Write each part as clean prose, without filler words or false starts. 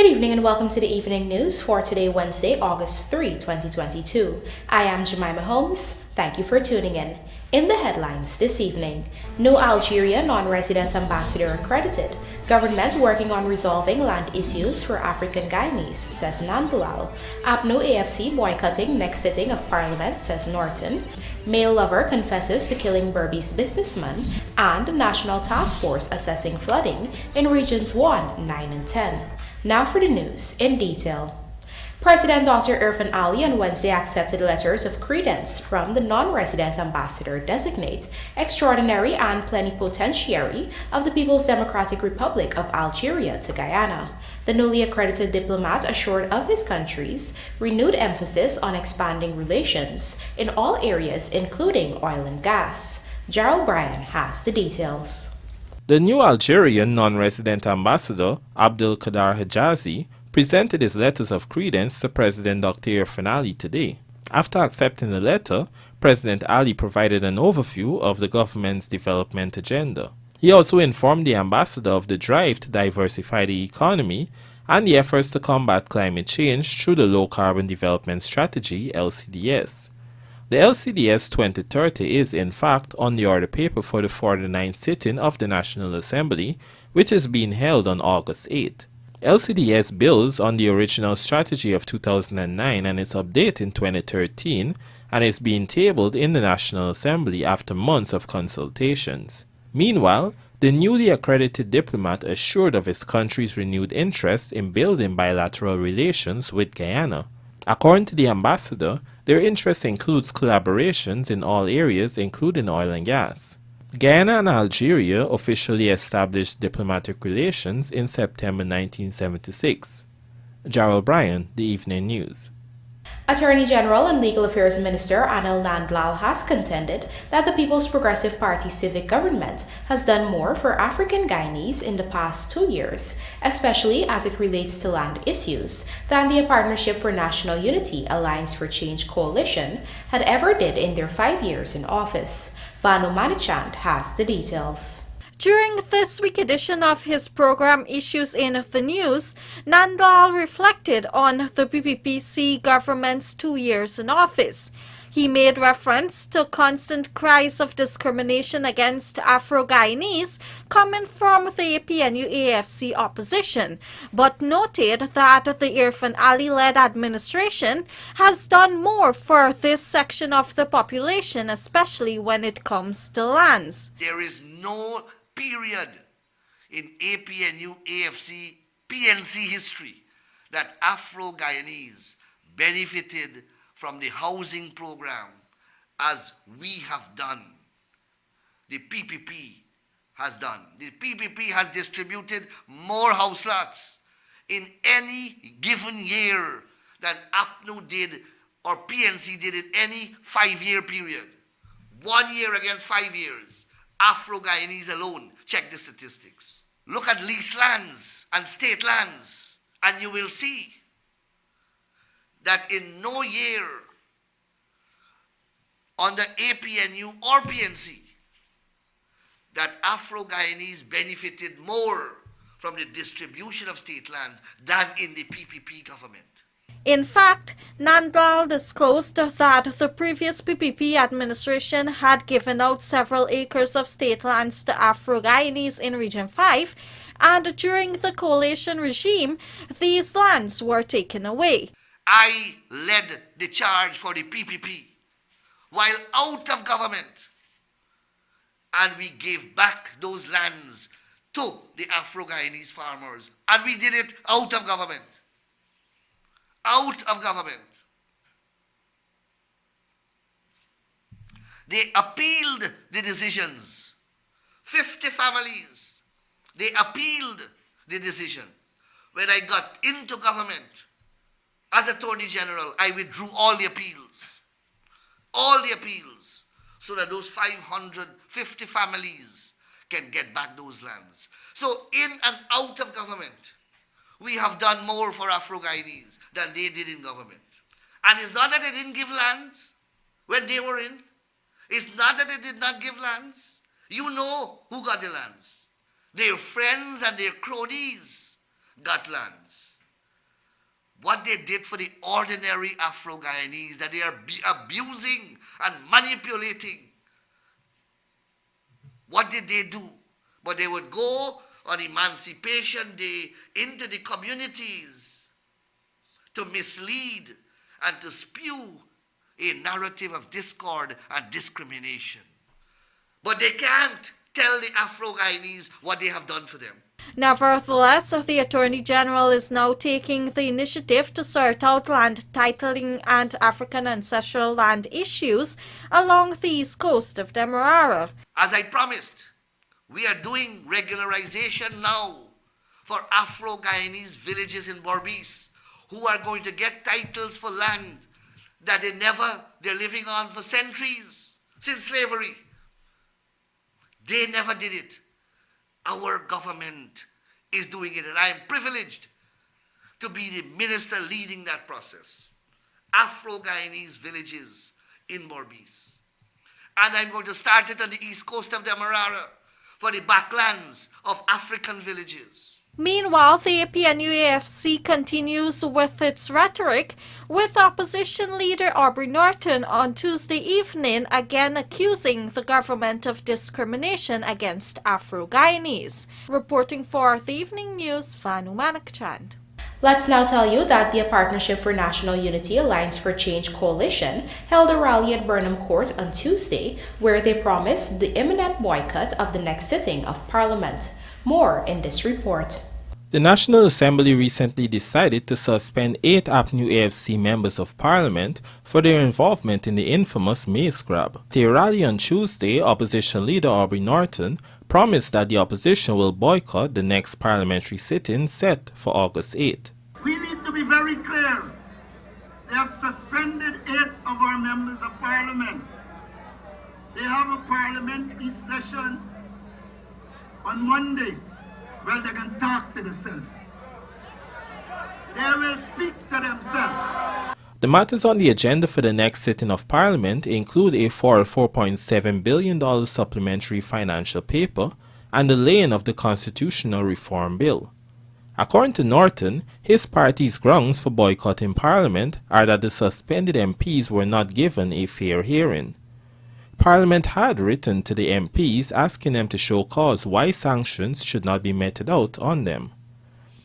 evening and welcome to the evening news for today, Wednesday, August 3, 2022. I am Jemima Holmes. Thank you for tuning in. In the headlines this evening, no Algeria non-resident ambassador accredited. Government working on resolving land issues for African Guyanese, says NANDLALL. APNU AFC boycotting next sitting of Parliament, says Norton. Male lover confesses to killing BERBICE businessman. And National Task Force assessing flooding in Regions 1, 9 and 10. Now for the news in detail. President Dr. Irfan Ali on Wednesday accepted letters of credence from the non-resident ambassador designate, extraordinary and plenipotentiary of the People's Democratic Republic of Algeria to Guyana. The newly accredited diplomat assured of his country's renewed emphasis on expanding relations in all areas including oil and gas. Gerald Bryan has the details. The new Algerian non-resident ambassador, Abdelkader Hijazi, presented his letters of credence to President Dr. Irfan Ali today. After accepting the letter, President Ali provided an overview of the government's development agenda. He also informed the ambassador of the drive to diversify the economy and the efforts to combat climate change through the Low Carbon Development Strategy (LCDS). The LCDS 2030 is, in fact, on the order paper for the 49th sitting of the National Assembly, which is being held on August 8. LCDS builds on the original strategy of 2009 and its update in 2013 and is being tabled in the National Assembly after months of consultations. Meanwhile, the newly accredited diplomat assured of his country's renewed interest in building bilateral relations with Guyana. According to the ambassador, their interest includes collaborations in all areas including oil and gas. Guyana and Algeria officially established diplomatic relations in September 1976. Gerald Bryan, The Evening News. Attorney General and Legal Affairs Minister NANDLALL has contended that the People's Progressive Party civic government has done more for African Guyanese in the past 2 years, especially as it relates to land issues, than the Partnership for National Unity Alliance for Change coalition had ever did in their 5 years in office. Banu Manichand has the details. During this week edition of his program Issues in the News, NANDLALL reflected on the PPPC government's 2 years in office. He made reference to constant cries of discrimination against Afro-Guyanese coming from the APNU AFC opposition, but noted that the Irfan Ali-led administration has done more for this section of the population, especially when it comes to lands. There is no period in APNU, AFC, PNC history that Afro-Guyanese benefited from the housing program as we have done. The PPP has done. The PPP has distributed more house lots in any given year than APNU did or PNC did in any 5-year period. 1 year against 5 years. Afro-Guyanese alone, check the statistics. Look at leased lands and state lands, and you will see that in no year under APNU or PNC that Afro-Guyanese benefited more from the distribution of state land than in the PPP government. In fact, NANDLALL disclosed that the previous PPP administration had given out several acres of state lands to Afro-Guyanese in Region 5, and during the coalition regime, these lands were taken away. I led the charge for the PPP while out of government, and we gave back those lands to the Afro-Guyanese farmers, and we did it out of government. Out of government. They appealed the decisions. 50 families, they appealed the decision. When I got into government as Attorney General, I withdrew all the appeals. All the appeals, so that those 550 families can get back those lands. So in and out of government, we have done more for Afro-Guyanese than they did in government. And it's not that they didn't give lands when they were in. It's not that they did not give lands. You know who got the lands. Their friends and their cronies got lands. what they did for the ordinary Afro-Guyanese, that they are abusing and manipulating. What did they do? But they would go on Emancipation Day into the communities to mislead and to spew a narrative of discord and discrimination. But they can't tell the Afro-Guyanese what they have done for them. Nevertheless, the Attorney General is now taking the initiative to sort out land titling and African ancestral land issues along the east coast of Demerara. As I promised, we are doing regularization now for Afro-Guyanese villages in BERBICE who are going to get titles for land that they're living on for centuries, since slavery. They never did it. Our government is doing it, and I am privileged to be the minister leading that process. Afro-Guyanese villages in BERBICE. And I'm going to start it on the east coast of Demerara for the backlands of African villages. Meanwhile, the APNU-AFC continues with its rhetoric, with opposition leader Aubrey Norton on Tuesday evening again accusing the government of discrimination against Afro-Guyanese. Reporting for the Evening News, Vanu Manakchand. Let's now tell you that the Partnership for National Unity Alliance for Change Coalition held a rally at Burnham Court on Tuesday where they promised the imminent boycott of the next sitting of Parliament. More in this report. The National Assembly recently decided to suspend 8 APNU AFC members of Parliament for their involvement in the infamous maize grab. At a rally on Tuesday, opposition leader Aubrey Norton promised that the opposition will boycott the next parliamentary sit-in set for August 8. We need to be very clear. They have suspended 8 of our members of Parliament. They have a parliamentary session on Monday. Well, they can talk to themselves. They will speak to themselves. The matters on the agenda for the next sitting of Parliament include a $4.7 billion supplementary financial paper and the laying of the Constitutional Reform Bill. According to Norton, his party's grounds for boycotting Parliament are that the suspended MPs were not given a fair hearing. Parliament had written to the MPs asking them to show cause why sanctions should not be meted out on them.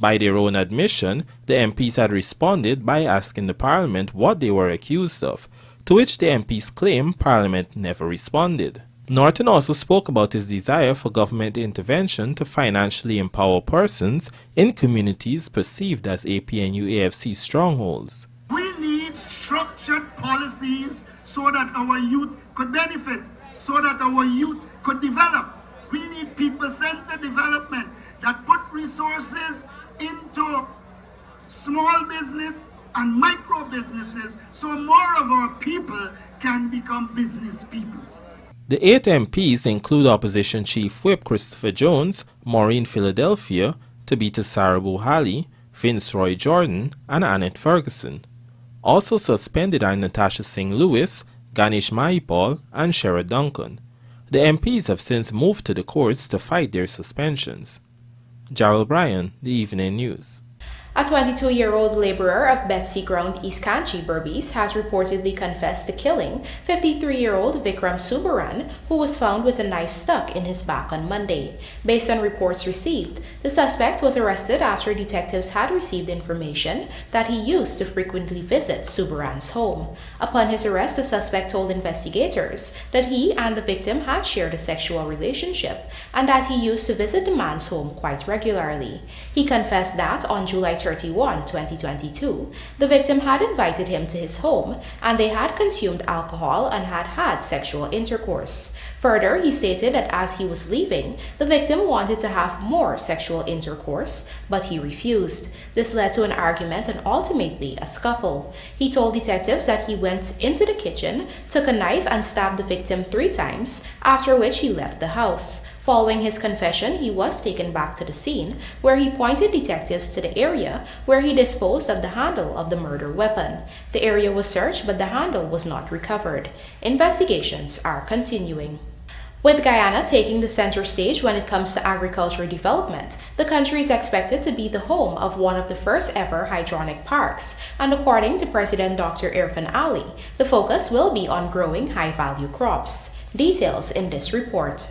By their own admission, the MPs had responded by asking the Parliament what they were accused of, to which the MPs claim Parliament never responded. Norton also spoke about his desire for government intervention to financially empower persons in communities perceived as APNU-AFC strongholds. We need structured policies so that our youth could benefit, so that our youth could develop. We need people-centered development that put resources into small business and micro businesses so more of our people can become business people. The 8 MPs include Opposition Chief Whip Christopher Jones, Maureen Philadelphia, Tabitha Sarabu-Hali, Vince Roy Jordan, and Annette Ferguson. Also suspended are Natasha Singh Lewis, Ganesh Mahipal, and Shera Duncan. The MPs have since moved to the courts to fight their suspensions. Jarrell Bryan, The Evening News. A 22-year-old laborer of Betsy Ground, East Kanchi, Berbice, has reportedly confessed to killing 53-year-old Vikram Subaran, who was found with a knife stuck in his back on Monday. Based on reports received, the suspect was arrested after detectives had received information that he used to frequently visit Subaran's home. Upon his arrest, the suspect told investigators that he and the victim had shared a sexual relationship and that he used to visit the man's home quite regularly. He confessed that on July 31, 2022, the victim had invited him to his home and they had consumed alcohol and had had sexual intercourse. Further, he stated that as he was leaving, the victim wanted to have more sexual intercourse, but he refused. This led to an argument and ultimately a scuffle. He told detectives that he went into the kitchen, took a knife and stabbed the victim 3 times, after which he left the house. Following his confession, he was taken back to the scene, where he pointed detectives to the area where he disposed of the handle of the murder weapon. The area was searched, but the handle was not recovered. Investigations are continuing. With Guyana taking the center stage when it comes to agriculture development, the country is expected to be the home of one of the first ever hydroponic parks, and according to President Dr. Irfan Ali, the focus will be on growing high-value crops. Details in this report.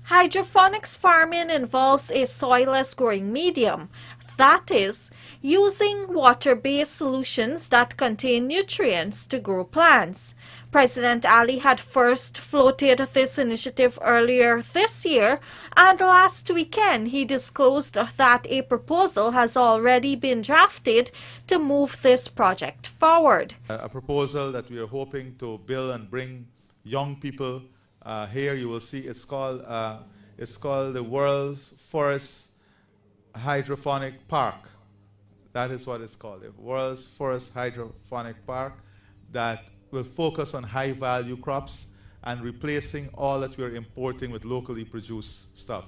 Hydroponics farming involves a soilless growing medium, that is, using water-based solutions that contain nutrients to grow plants. President Ali had first floated this initiative earlier this year, and last weekend he disclosed that a proposal has already been drafted to move this project forward. A proposal that we are hoping to build and bring young people here. You will see it's called the World's First Hydroponic Park. That is what it's called, the World's First Hydroponic Park, that will focus on high-value crops and replacing all that we're importing with locally produced stuff.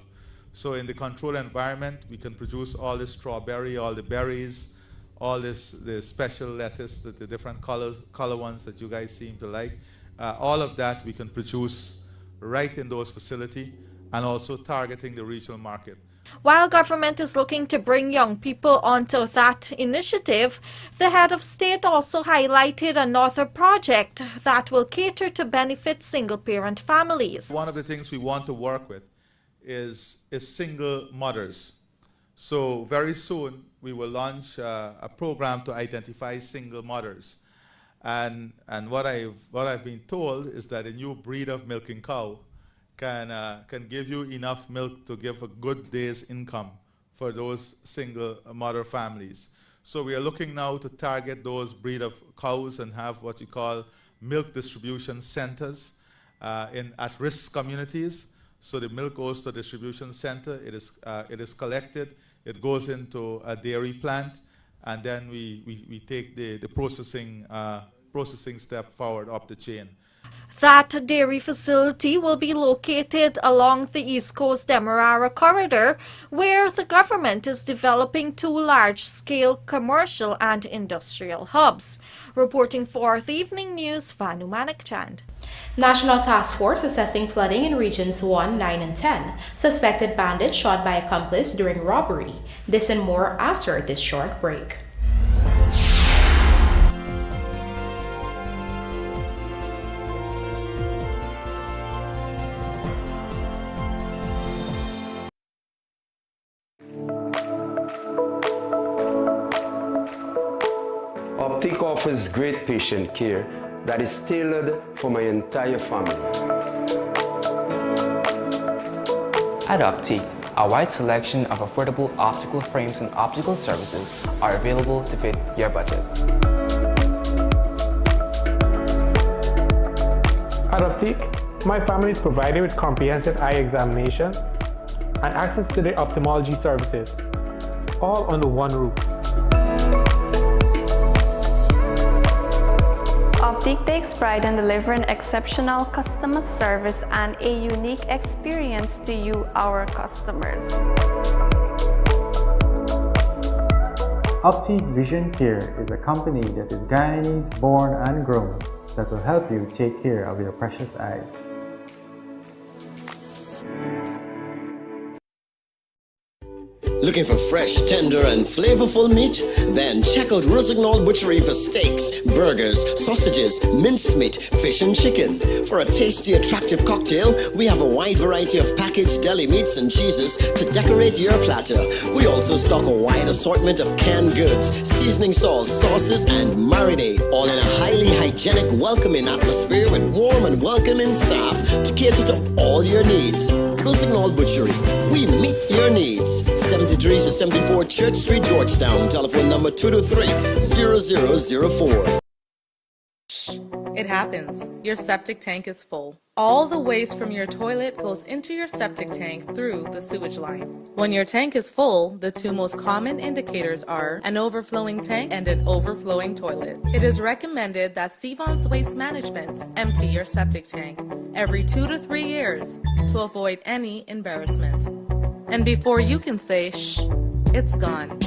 So in the controlled environment, we can produce all the strawberry, all the berries, all the special lettuce, the different color ones that you guys seem to like. All of that we can produce right in those facilities, and also targeting the regional market. While government is looking to bring young people onto that initiative, the head of state also highlighted another project that will cater to benefit single-parent families. One of the things we want to work with is single mothers. So very soon we will launch a program to identify single mothers. And what I've been told is that a new breed of milking cow can give you enough milk to give a good day's income for those single mother families. So we are looking now to target those breed of cows and have what you call milk distribution centers in at-risk communities. So the milk goes to a distribution center, it is collected, it goes into a dairy plant, and then we take the processing step forward up the chain. That dairy facility will be located along the East Coast Demerara corridor, where the government is developing 2 large-scale commercial and industrial hubs. Reporting for the Evening News, Vanu Manikchand. National Task Force assessing flooding in regions 1, 9, and 10. Suspected bandit shot by accomplice during robbery. This and more after this short break. Optic offers great patient care that is tailored for my entire family. At Optic, a wide selection of affordable optical frames and optical services are available to fit your budget. At Optic, my family is provided with comprehensive eye examination and access to the ophthalmology services, all under one roof. Optic takes pride in delivering exceptional customer service and a unique experience to you, our customers. Optic Vision Care is a company that is Guyanese born and grown that will help you take care of your precious eyes. Looking for fresh, tender, and flavorful meat? Then check out Rossignol Butchery for steaks, burgers, sausages, minced meat, fish, and chicken. For a tasty, attractive cocktail, we have a wide variety of packaged deli meats and cheeses to decorate your platter. We also stock a wide assortment of canned goods, seasoning salt, sauces, and marinade, all in a highly hygienic, welcoming atmosphere with warm and welcoming staff to cater to all your needs. Rossignol Butchery, we meet your needs. 73 to 74 Church Street, Georgetown. Telephone number 223-0004. It happens. Your septic tank is full. All the waste from your toilet goes into your septic tank through the sewage line. When your tank is full, the 2 most common indicators are an overflowing tank and an overflowing toilet. It is recommended that Sevon's Waste Management empty your septic tank every 2 to 3 years to avoid any embarrassment. And before you can say, shh, it's gone.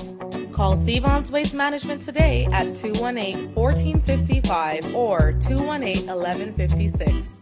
Call Sevon's Waste Management today at 218-1455 or 218-1156.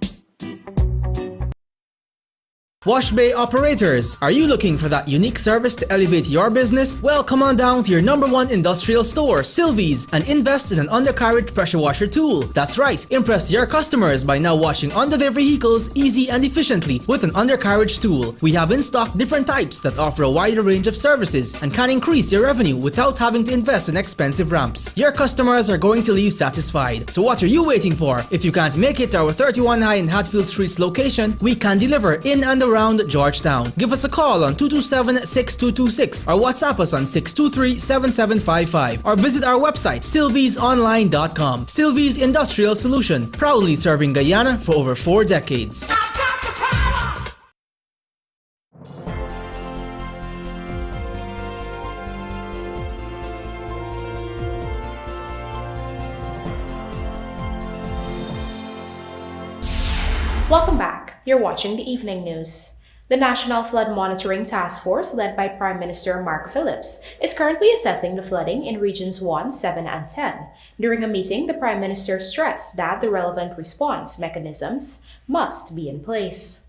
Wash bay operators, are you looking for that unique service to elevate your business? Well, come on down to your #1 industrial store, Sylvie's, and invest in an undercarriage pressure washer tool. That's right, impress your customers by now washing under their vehicles easy and efficiently with an undercarriage tool. We have in stock different types that offer a wider range of services and can increase your revenue without having to invest in expensive ramps. Your customers are going to leave satisfied. So what are you waiting for? If you can't make it to our 31 High and Hatfield Streets location, we can deliver in and around Georgetown. Give us a call on 227-6226 or WhatsApp us on 623-7755 or visit our website sylviesonline.com. Sylvie's Industrial Solution, proudly serving Guyana for over 4 decades. Welcome back. You're watching the evening news. The National Flood Monitoring Task Force, led by Prime Minister Mark Phillips, is currently assessing the flooding in Regions 1, 7, and 10. During a meeting, the Prime Minister stressed that the relevant response mechanisms must be in place.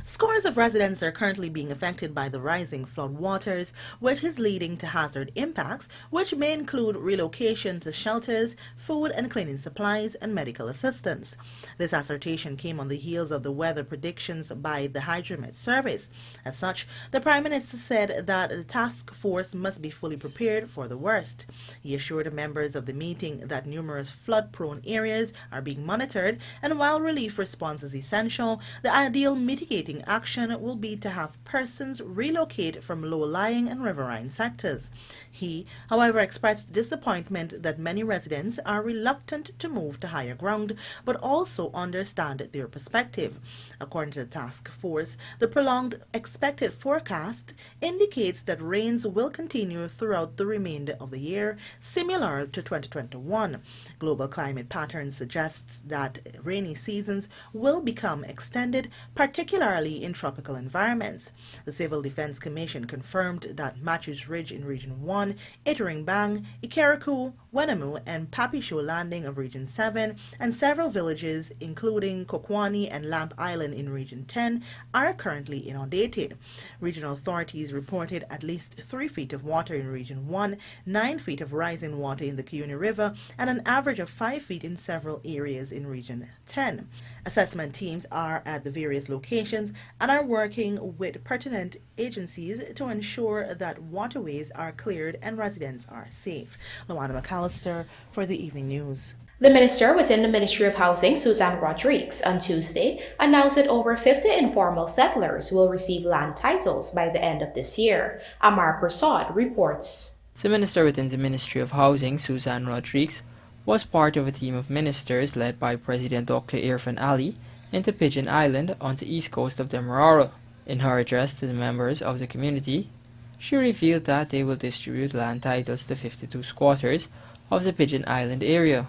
Scores of residents are currently being affected by the rising flood waters, which is leading to hazard impacts, which may include relocation to shelters, food and cleaning supplies, and medical assistance. This assertion came on the heels of the weather predictions by the Hydromet Service. As such, the Prime Minister said that the task force must be fully prepared for the worst. He assured members of the meeting that numerous flood-prone areas are being monitored, and while relief response is essential, the ideal mitigating action will be to have persons relocate from low-lying and riverine sectors. He, however, expressed disappointment that many residents are reluctant to move to higher ground, but also understand their perspective. According to the task force, the prolonged expected forecast indicates that rains will continue throughout the remainder of the year, similar to 2021. Global climate patterns suggests that rainy seasons will become extended, particularly in tropical environments. The Civil Defense Commission confirmed that Matthews Ridge in Region 1, Iterengbang, Ikeraku, Wenamu, and Papisho Landing of Region 7, and several villages, including Kokwani and Lamp Island in Region 10, are currently inundated. Regional authorities reported at least 3 feet of water in Region 1, 9 feet of rising water in the Kiyuni River, and an average of 5 feet in several areas in Region 10. Assessment teams are at the various locations and are working with pertinent agencies to ensure that waterways are cleared and residents are safe. Luana McAllister for the Evening News. The minister within the Ministry of Housing, Suzanne Rodriguez, on Tuesday announced that over 50 informal settlers will receive land titles by the end of this year. Amar Prasad reports. The minister within the Ministry of Housing, Suzanne Rodriguez, was part of a team of ministers led by President Dr. Irfan Ali into Pigeon Island on the east coast of Demerara. In her address to the members of the community, she revealed that they will distribute land titles to 52 squatters of the Pigeon Island area.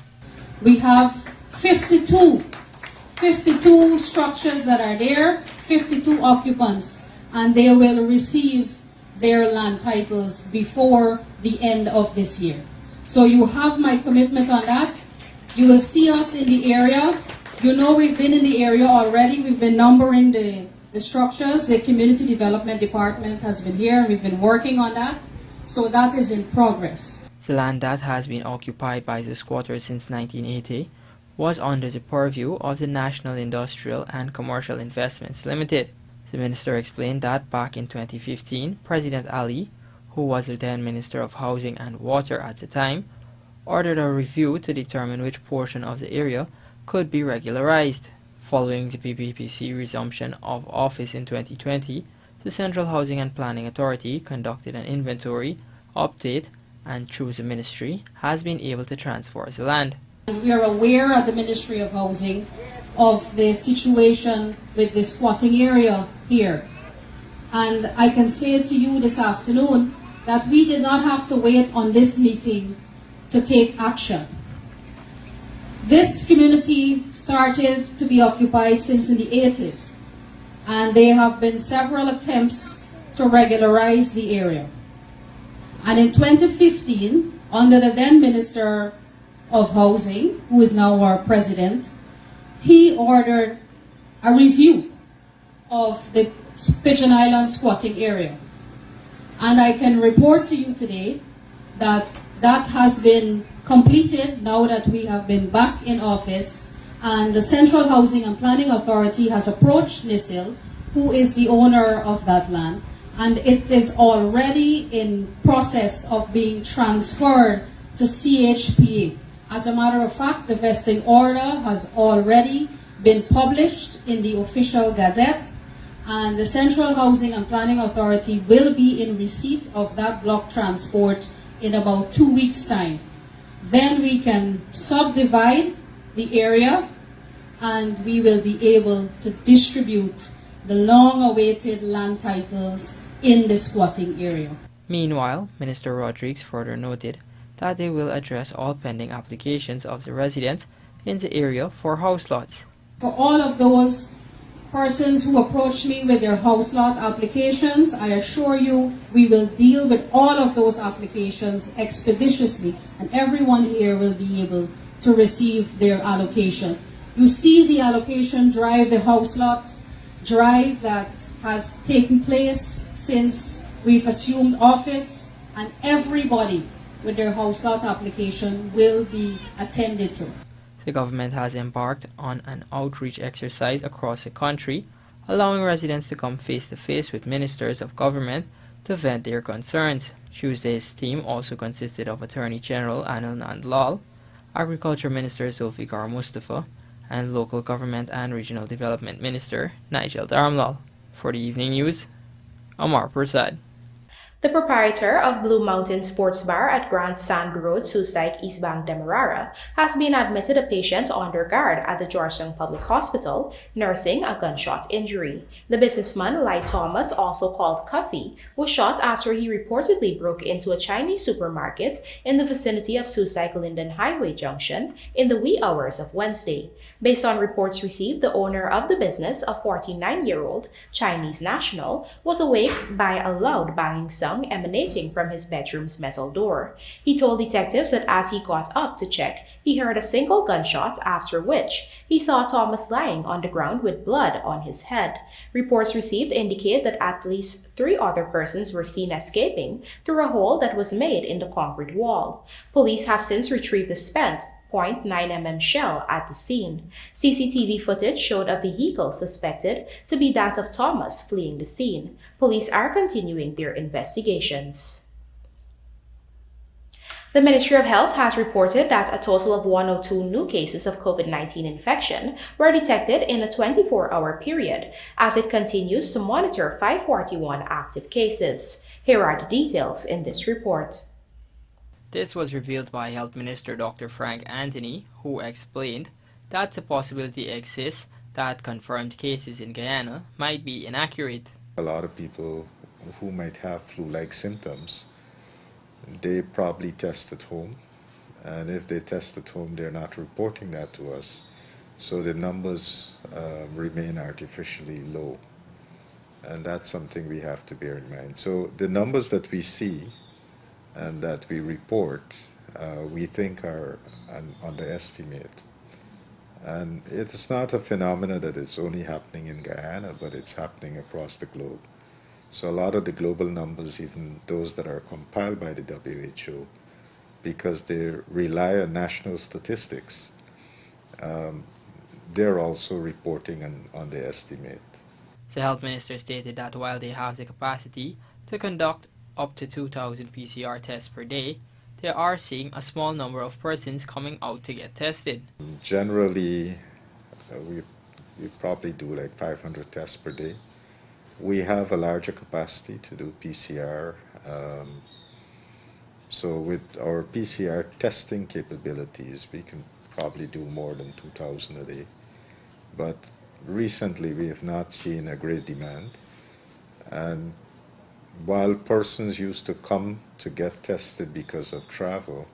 We have 52 structures that are there, 52 occupants, and they will receive their land titles before the end of this year. So you have my commitment on that. You will see us in the area. You know we've been in the area already. We've been numbering the structures. The Community Development Department has been here. We've been working on that. So that is in progress. The land that has been occupied by the squatters since 1980 was under the purview of the National Industrial and Commercial Investments Limited. The minister explained that back in 2015, President Ali, who was the then Minister of Housing and Water at the time, ordered a review to determine which portion of the area could be regularized. Following the PPPC resumption of office in 2020, the Central Housing and Planning Authority conducted an inventory, update, and through the ministry has been able to transfer the land. We are aware at the Ministry of Housing of the situation with the squatting area here. And I can say to you this afternoon that we did not have to wait on this meeting to take action. This community started to be occupied since in the 80s, and there have been several attempts to regularize the area. And in 2015, under the then Minister of Housing, who is now our President, he ordered a review of the Pigeon Island squatting area. And I can report to you today that that has been completed now that we have been back in office, and the Central Housing and Planning Authority has approached NISIL, who is the owner of that land, and it is already in process of being transferred to CHPA. As a matter of fact, the vesting order has already been published in the official gazette, and the Central Housing and Planning Authority will be in receipt of that block transport in about 2 weeks' time. Then we can subdivide the area and we will be able to distribute the long-awaited land titles in the squatting area. Meanwhile, Minister Rodriguez further noted that they will address all pending applications of the residents in the area for house lots. For all of those persons who approach me with their house lot applications, I assure you we will deal with all of those applications expeditiously, and everyone here will be able to receive their allocation. You see the allocation drive, the house lot drive that has taken place since we've assumed office, and everybody with their house lot application will be attended to. The government has embarked on an outreach exercise across the country, allowing residents to come face-to-face with ministers of government to vent their concerns. Tuesday's team also consisted of Attorney General Anil NANDLALL, Agriculture Minister Zulfikar Mustafa, and Local Government and Regional Development Minister Nigel Dharmlal. For the evening news, Amar Prasad. The proprietor of Blue Mountain Sports Bar at Grand Sand Road, Susike, East Bank, Demerara, has been admitted a patient under guard at the Georgetown Public Hospital, nursing a gunshot injury. The businessman, Lai Thomas, also called Cuffy, was shot after he reportedly broke into a Chinese supermarket in the vicinity of Susike Linden Highway Junction in the wee hours of Wednesday. Based on reports received, the owner of the business, a 49-year-old Chinese national, was awaked by a loud banging sound emanating from his bedroom's metal door. He told detectives that as he got up to check, he heard a single gunshot, after which he saw Thomas lying on the ground with blood on his head. Reports received indicate that at least 3 other persons were seen escaping through a hole that was made in the concrete wall. Police have since retrieved a spent .9 mm shell at the scene. CCTV footage showed a vehicle suspected to be that of Thomas fleeing the scene. Police are continuing their investigations. The Ministry of Health has reported that a total of 102 new cases of COVID-19 infection were detected in a 24-hour period as it continues to monitor 541 active cases. Here are the details in this report. This was revealed by Health Minister Dr. Frank Anthony, who explained that the possibility exists that confirmed cases in Guyana might be inaccurate. A lot of people who might have flu-like symptoms, they probably test at home, and if they test at home, they're not reporting that to us, so the numbers remain artificially low, and that's something we have to bear in mind. So the numbers that we see and that we report, we think are an underestimate. And it's not a phenomenon that is only happening in Guyana, but it's happening across the globe. So a lot of the global numbers, even those that are compiled by the WHO, because they rely on national statistics, they're also reporting on the estimate. The health minister stated that while they have the capacity to conduct up to 2,000 PCR tests per day, they are seeing a small number of persons coming out to get tested. Generally, we probably do like 500 tests per day. We have a larger capacity to do PCR. So with our PCR testing capabilities, we can probably do more than 2,000 a day. But recently, we have not seen a great demand. And while persons used to come to get tested because of travel,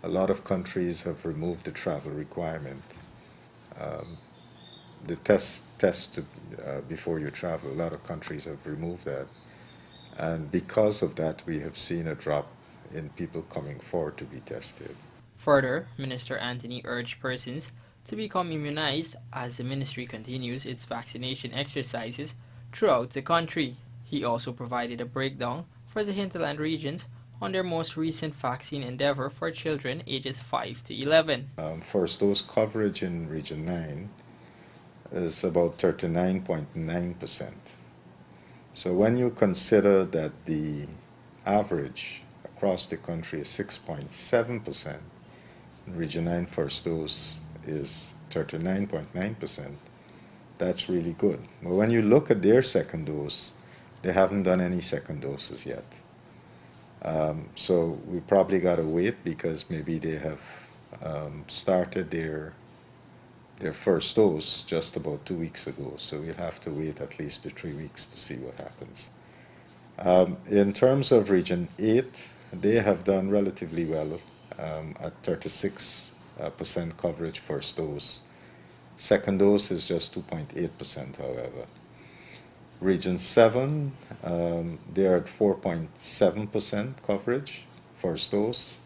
a lot of countries have removed the travel requirement. The test before you travel, a lot of countries have removed that. And because of that, we have seen a drop in people coming forward to be tested. Further, Minister Anthony urged persons to become immunized as the ministry continues its vaccination exercises throughout the country. He also provided a breakdown for the hinterland regions on their most recent vaccine endeavor for children ages 5 to 11. First dose coverage in Region 9 is about 39.9%. So when you consider that the average across the country is 6.7%, Region 9 first dose is 39.9%, that's really good. But when you look at their second dose, they haven't done any second doses yet. So we probably got to wait because maybe they have started their first dose just about 2 weeks ago. So we'll have to wait at least 3 weeks to see what happens. In terms of Region 8, they have done relatively well at 36% coverage first dose. Second dose is just 2.8%, however. Region 7, they're at 4.7% coverage, first dose.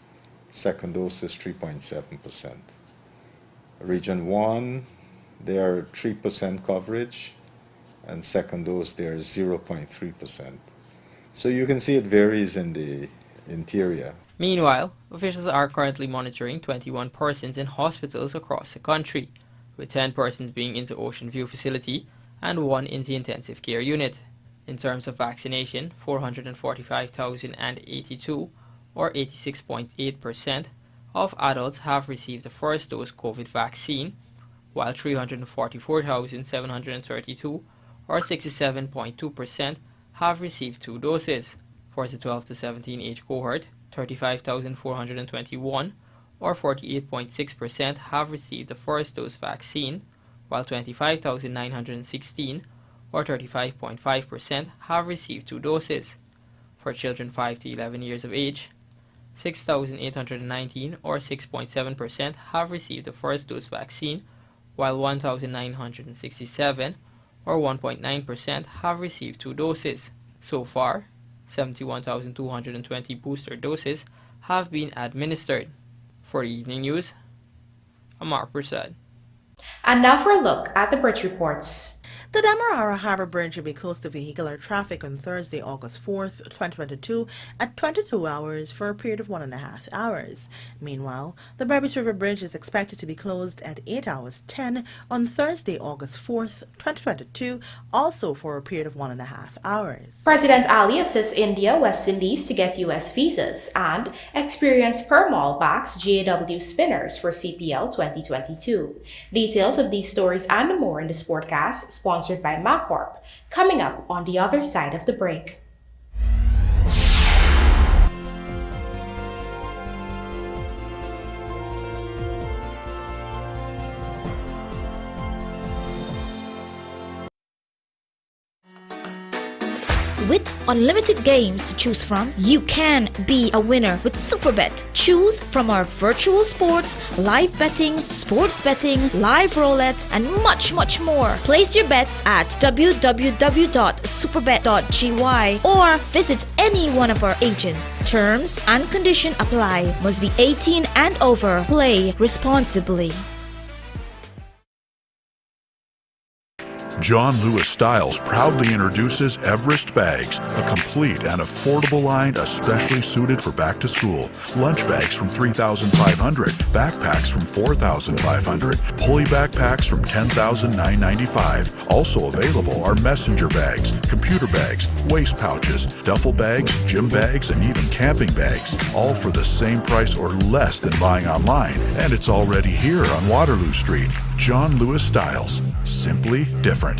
Second dose is 3.7%. Region 1, they are at 3% coverage, and second dose, they are 0.3%. So you can see it varies in the interior. Meanwhile, officials are currently monitoring 21 persons in hospitals across the country, with 10 persons being in the Ocean View facility and 1 in the intensive care unit. In terms of vaccination, 445,082, or 86.8%, of adults have received the first dose COVID vaccine, while 344,732, or 67.2%, have received 2 doses. For the 12 to 17 age cohort, 35,421, or 48.6%, have received the first dose vaccine, while 25,916, or 35.5%, have received 2 doses. For children 5 to 11 years of age, 6,819, or 6.7%, have received the first dose vaccine, while 1,967, or 1.9%, have received 2 doses. So far, 71,220 booster doses have been administered. For Evening News, Amar Prasad. And now for a look at the bridge reports. The Demerara Harbour Bridge will be closed to vehicular traffic on Thursday, August 4th, 2022 at 22 hours for a period of 1.5 hours. Meanwhile, the Berbice River Bridge is expected to be closed at 8 hours 10 on Thursday, August 4th, 2022, also for a period of 1.5 hours. President Ali assists India, West Indies to get U.S. visas, and experienced Permol backs GAW spinners for CPL 2022. Details of these stories and more in this podcast, sponsored by MacCorp, coming up on the other side of the break. With unlimited games to choose from, you can be a winner with SuperBet. Choose from our virtual sports, live betting, sports betting, live roulette, and much more. Place your bets at www.superbet.gy or visit any one of our agents. Terms and conditions apply. Must be 18 and over. Play responsibly. John Lewis Styles proudly introduces Everest Bags, a complete and affordable line especially suited for back to school. Lunch bags from $3,500, backpacks from $4,500, pulley backpacks from $10,995. Also available are messenger bags, computer bags, waist pouches, duffel bags, gym bags, and even camping bags, all for the same price or less than buying online. And it's already here on Waterloo Street. John Lewis Styles, simply different.